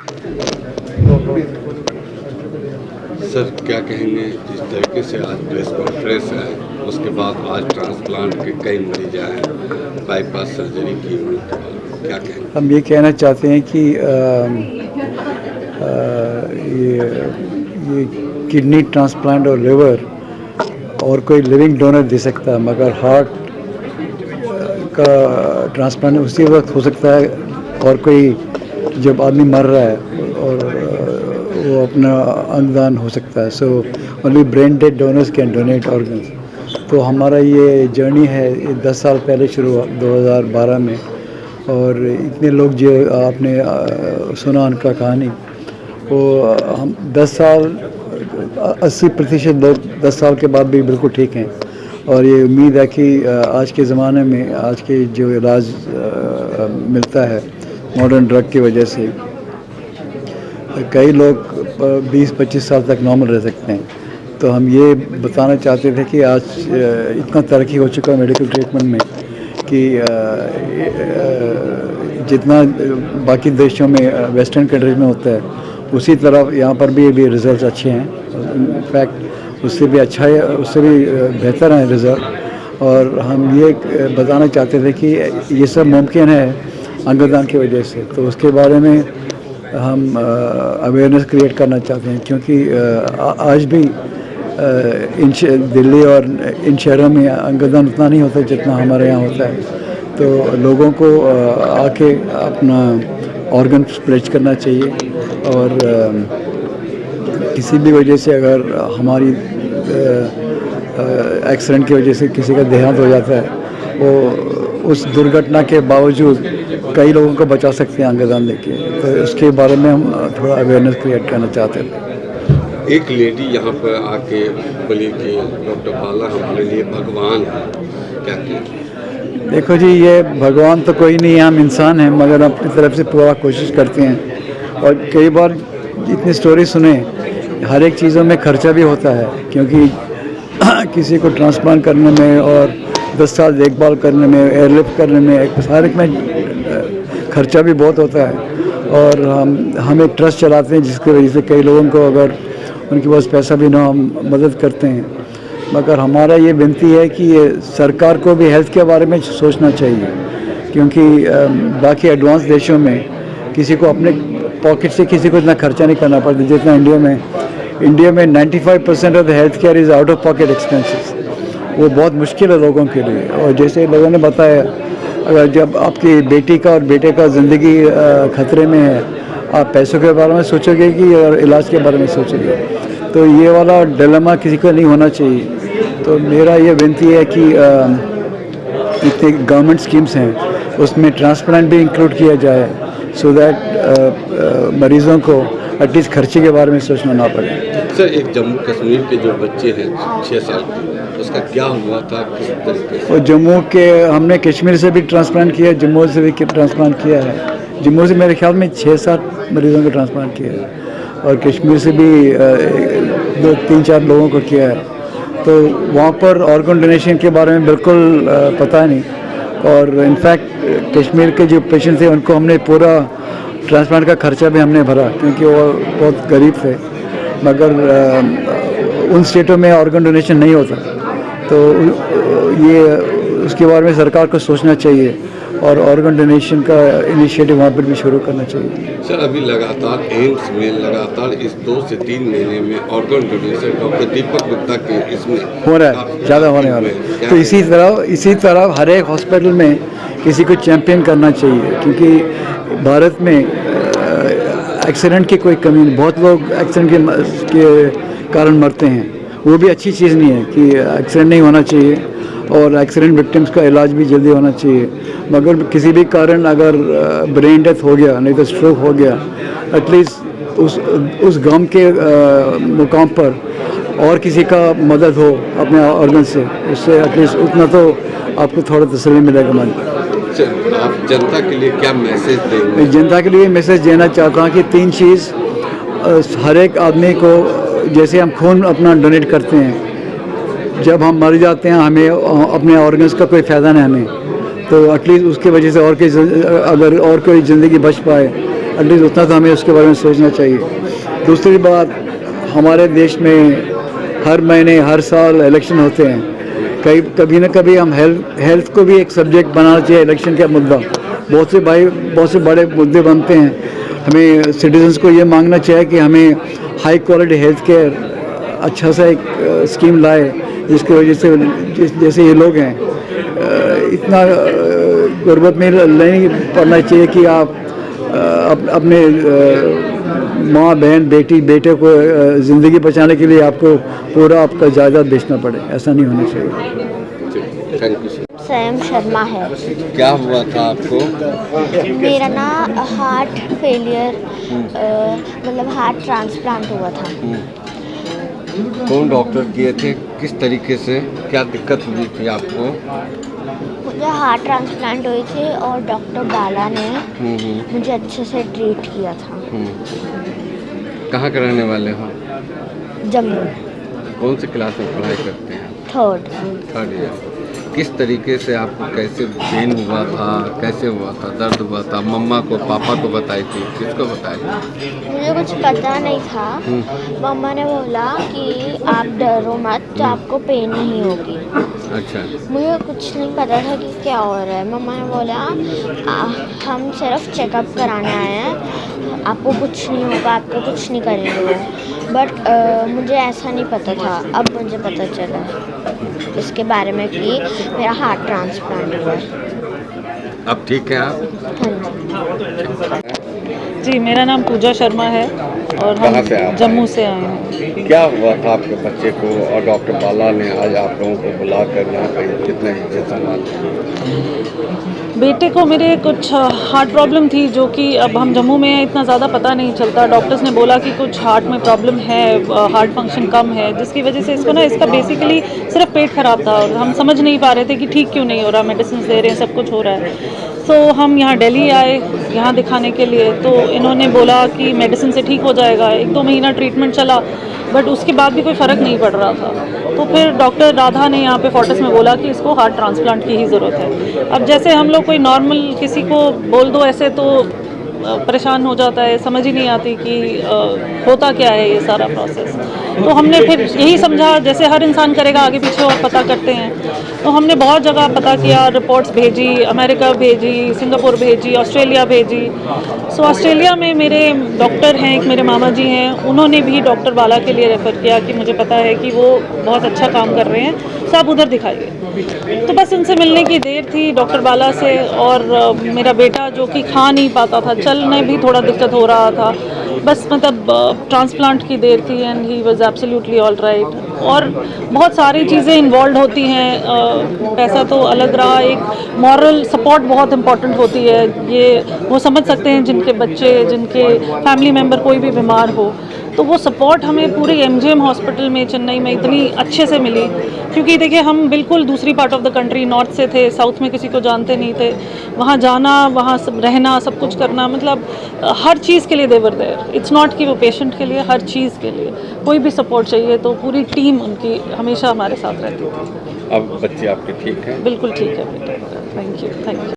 Sir क्या कहेंगे जिस तरीके से आज प्रेस कॉन्फ्रेंस है, उसके बाद आज ट्रांसप्लांट के कई मरीज आए, बाईपास सर्जरी की हुई, क्या कहेंगे? हम ये कहना चाहते हैं कि ये किडनी ट्रांसप्लांट और लिवर और कोई लिविंग डोनर दे सकता है, मगर हार्ट का ट्रांसप्लांट उसी वक्त हो सकता है और कोई जब आदमी मर रहा है और वो अपना अंगदान हो सकता है। So only brain dead donors can donate organs. तो हमारा ये जर्नी है 10 साल पहले शुरू हुआ 2012 में, और इतने लोग जो आपने सुना उनका कहानी, वो हम 10 साल 80% लोग 10 साल के बाद भी बिल्कुल ठीक हैं। और ये उम्मीद है कि आज के ज़माने में आज के जो इलाज मिलता है मॉडर्न ड्रग की वजह से, कई लोग 20-25 साल तक नॉर्मल रह सकते हैं। तो हम ये बताना चाहते थे कि आज इतना तरक्की हो चुका है मेडिकल ट्रीटमेंट में कि जितना बाकी देशों में वेस्टर्न कंट्रीज में होता है, उसी तरह यहाँ पर भी रिज़ल्ट अच्छे हैं। इनफैक्ट उससे भी अच्छा है, उससे भी बेहतर हैं रिज़ल्ट। और हम ये बताना चाहते थे कि ये सब मुमकिन है अंगदान की वजह से। तो उसके बारे में हम अवेयरनेस क्रिएट करना चाहते हैं, क्योंकि आज भी दिल्ली और इन शहरों में अंगदान उतना नहीं होता जितना हमारे यहाँ होता है। तो लोगों को आके अपना ऑर्गन प्लेज करना चाहिए, और किसी भी वजह से अगर हमारी एक्सीडेंट की वजह से किसी का देहांत हो जाता है, वो उस दुर्घटना के बावजूद कई लोगों को बचा सकते हैं अंगदान देके। तो उसके बारे में हम थोड़ा अवेयरनेस क्रिएट करना चाहते थे। एक लेडी यहाँ पर आके बोली कि डॉक्टर बाला हमारे लिए भगवान है, क्या कहें? देखो जी, ये भगवान तो कोई नहीं है, हम इंसान हैं, मगर अपनी तरफ से पूरा कोशिश करते हैं। और कई बार इतनी स्टोरी सुने, हर एक चीज़ों में खर्चा भी होता है, क्योंकि किसी को ट्रांसप्लांट करने में और 10 साल देखभाल करने में, एयरलिफ्ट करने में, हर एक में खर्चा भी बहुत होता है। और हम एक ट्रस्ट चलाते हैं जिसकी वजह से कई लोगों को अगर उनके पास पैसा भी ना, हम मदद करते हैं। मगर हमारा ये विनती है कि ये सरकार को भी हेल्थ के बारे में सोचना चाहिए, क्योंकि बाकी एडवांस देशों में किसी को अपने पॉकेट से किसी को इतना खर्चा नहीं करना पड़ता जितना इंडिया में 95% of the health care is out of pocket expenses. वो बहुत मुश्किल है लोगों के लिए। और जैसे लोगों ने बताया, अगर जब आपकी बेटी का और बेटे का ज़िंदगी खतरे में है, आप पैसों के बारे में सोचोगे कि और इलाज के बारे में सोचोगे? तो ये वाला डिलेमा किसी को नहीं होना चाहिए। तो मेरा ये विनती है कि इतने गवर्नमेंट स्कीम्स हैं, उसमें ट्रांसप्लांट भी इंक्लूड किया जाए, सो दैट मरीज़ों को एटलीस्ट खर्चे के बारे में सोचना ना पड़े। सर, एक जम्मू कश्मीर के जो बच्चे हैं 6 साल के, उसका क्या हुआ था, किस तरीके से? और जम्मू के हमने कश्मीर से भी ट्रांसप्लांट किया, जम्मू से भी ट्रांसप्लांट किया है। जम्मू से मेरे ख्याल में 6-7 मरीज़ों को ट्रांसप्लांट किया है, और कश्मीर से भी 2-3-4 लोगों को किया है। तो वहाँ पर ऑर्गन डोनेशन के बारे में बिल्कुल पता नहीं। और इनफैक्ट कश्मीर के जो पेशेंट थे उनको हमने पूरा ट्रांसप्लांट का खर्चा भी हमने भरा, क्योंकि वो बहुत गरीब थे। मगर उन स्टेटों में ऑर्गन डोनेशन नहीं होता। तो ये उसके बारे में सरकार को सोचना चाहिए, और ऑर्गन डोनेशन का इनिशिएटिव वहाँ पर भी शुरू करना चाहिए। सर, अभी लगातार एम्स में लगातार इस 2 से 3 महीने में organ donation doctor Deepak Gupta के इसमें हो रहा है, ज़्यादा होने वाला है। तो इसी तरह हर एक हॉस्पिटल में किसी को चैम्पियन करना चाहिए, क्योंकि भारत में एक्सीडेंट की कोई कमी नहीं। बहुत लोग एक्सीडेंट के कारण मरते हैं, वो भी अच्छी चीज़ नहीं है कि एक्सीडेंट नहीं होना चाहिए, और एक्सीडेंट विक्टिम्स का इलाज भी जल्दी होना चाहिए। मगर किसी भी कारण अगर ब्रेन डेथ हो गया, नहीं तो स्ट्रोक हो गया, एटलीस्ट उस गम के मुकाम पर और किसी का मदद हो अपने ऑर्गन से, उससे एटलीस्ट उतना तो आपको थोड़ा तसल्ली मिलेगा मन। आप जनता के लिए क्या मैसेज देंगे? जनता के लिए मैसेज देना चाहता हूँ कि 3 चीज़ हर एक आदमी को, जैसे हम खून अपना डोनेट करते हैं, जब हम मर जाते हैं हमें अपने ऑर्गन्स का कोई फ़ायदा नहीं हमें, तो एटलीस्ट उसकी वजह से अगर और कोई ज़िंदगी बच पाए, एटलीस्ट उतना तो हमें उसके बारे में सोचना चाहिए। दूसरी बात, हमारे देश में हर महीने हर साल इलेक्शन होते हैं। कभी ना कभी हम हेल्थ को भी एक सब्जेक्ट बनाना चाहिए। इलेक्शन का मुद्दा बहुत से बड़े मुद्दे बनते हैं। हमें सिटीजन्स को ये मांगना चाहिए कि हमें हाई क्वालिटी हेल्थ केयर अच्छा सा एक स्कीम लाए, जिसकी वजह से जैसे ये लोग हैं इतना गुर्बत में नहीं पड़ना चाहिए कि आप अपने माँ बहन बेटी बेटे को ज़िंदगी बचाने के लिए आपको पूरा आपका जायदाद बेचना पड़े। ऐसा नहीं होना चाहिए। Thank you sir. स्वयं शर्मा है। क्या हुआ था आपको? मेरा ना हार्ट फेलियर मतलब हार्ट ट्रांसप्लांट हुआ था। कौन डॉक्टर किए थे, किस तरीके से, क्या दिक्कत हुई थी आपको? मुझे हार्ट ट्रांसप्लांट हुई थी और डॉक्टर बाला ने मुझे अच्छे से ट्रीट किया था। कहाँ के रहने वाले हो? जम्मू। कौन सी क्लास में पढ़ाई करते हैं? Third year. किस तरीके से आपको, कैसे पेन हुआ था, कैसे हुआ था, दर्द हुआ था? मम्मा को पापा को बताई थी, किसको बताई? मुझे कुछ पता नहीं था। मम्मा ने बोला कि आप डरो मत, तो आपको पेन नहीं होगी। अच्छा। मुझे कुछ नहीं पता था कि क्या हो रहा है। मम्मा ने बोला हम सिर्फ चेकअप कराने आए हैं, आपको कुछ नहीं होगा, आपको कुछ नहीं करेंगे वो। बट मुझे ऐसा नहीं पता था। अब मुझे पता चला इसके बारे में कि मेरा हार्ट ट्रांसप्लांट हुआ है। अब ठीक है आप? हाँ जी। जी, मेरा नाम पूजा शर्मा है और कहाँ से आप? जम्मू से आए हैं। क्या हुआ था आपके बच्चे को, और डॉक्टर बाला ने आज आप लोगों को बुला कर यहाँ पे कितना इज्जत सम्मान? बेटे को मेरे कुछ हार्ट प्रॉब्लम थी, जो कि अब हम जम्मू में हैं, इतना ज़्यादा पता नहीं चलता। डॉक्टर्स ने बोला कि कुछ हार्ट में प्रॉब्लम है, हार्ट फंक्शन कम है, जिसकी वजह से इसको ना, इसका बेसिकली सिर्फ पेट ख़राब था और हम समझ नहीं पा रहे थे कि ठीक क्यों नहीं हो रहा। मेडिसिन दे रहे हैं, सब कुछ हो रहा है। तो हम यहाँ दिल्ली आए यहाँ दिखाने के लिए, तो इन्होंने बोला कि मेडिसिन से ठीक हो जाएगा। 1-2 महीना ट्रीटमेंट चला, बट उसके बाद भी कोई फ़र्क नहीं पड़ रहा था। तो फिर डॉक्टर राधा ने यहाँ पे फोर्टिस में बोला कि इसको हार्ट ट्रांसप्लांट की ही ज़रूरत है। अब जैसे हम लोग कोई नॉर्मल किसी को बोल दो ऐसे, तो परेशान हो जाता है, समझ ही नहीं आती कि होता क्या है ये सारा प्रोसेस। तो हमने फिर यही समझा, जैसे हर इंसान करेगा, आगे पीछे और पता करते हैं। तो हमने बहुत जगह पता किया, रिपोर्ट्स भेजी, अमेरिका भेजी, सिंगापुर भेजी, ऑस्ट्रेलिया भेजी। सो ऑस्ट्रेलिया में मेरे डॉक्टर हैं, एक मेरे मामा जी हैं, उन्होंने भी डॉक्टर बाला के लिए रेफ़र किया कि मुझे पता है कि वो बहुत अच्छा काम कर रहे हैं, तो आप उधर दिखाइए। तो बस उनसे मिलने की देर थी डॉक्टर बाला से। और मेरा बेटा जो कि खा नहीं पाता था, चलने भी थोड़ा दिक्कत हो रहा था, बस मतलब ट्रांसप्लांट की देर थी and he was absolutely all right. और बहुत सारी चीज़ें इन्वॉल्व होती हैं, पैसा तो अलग रहा, एक मॉरल सपोर्ट बहुत इम्पॉर्टेंट होती है। ये वो समझ सकते हैं जिनके बच्चे, जिनके फैमिली मेम्बर कोई भी बीमार हो, तो वो सपोर्ट हमें पूरी MGM हॉस्पिटल में चेन्नई में इतनी अच्छे से मिली। क्योंकि देखिए, हम बिल्कुल दूसरी part of the country, north से थे, साउथ में किसी को जानते नहीं थे। वहाँ जाना, वहाँ सब रहना, सब कुछ करना, मतलब हर चीज़ के लिए देवर देयर। इट्स नॉट कि वो पेशेंट के लिए, हर चीज़ के लिए कोई भी सपोर्ट चाहिए तो पूरी टीम उनकी हमेशा हमारे साथ रहती थी। अब बच्चे आपके ठीक हैं? बिल्कुल ठीक है बेटा। Thank you.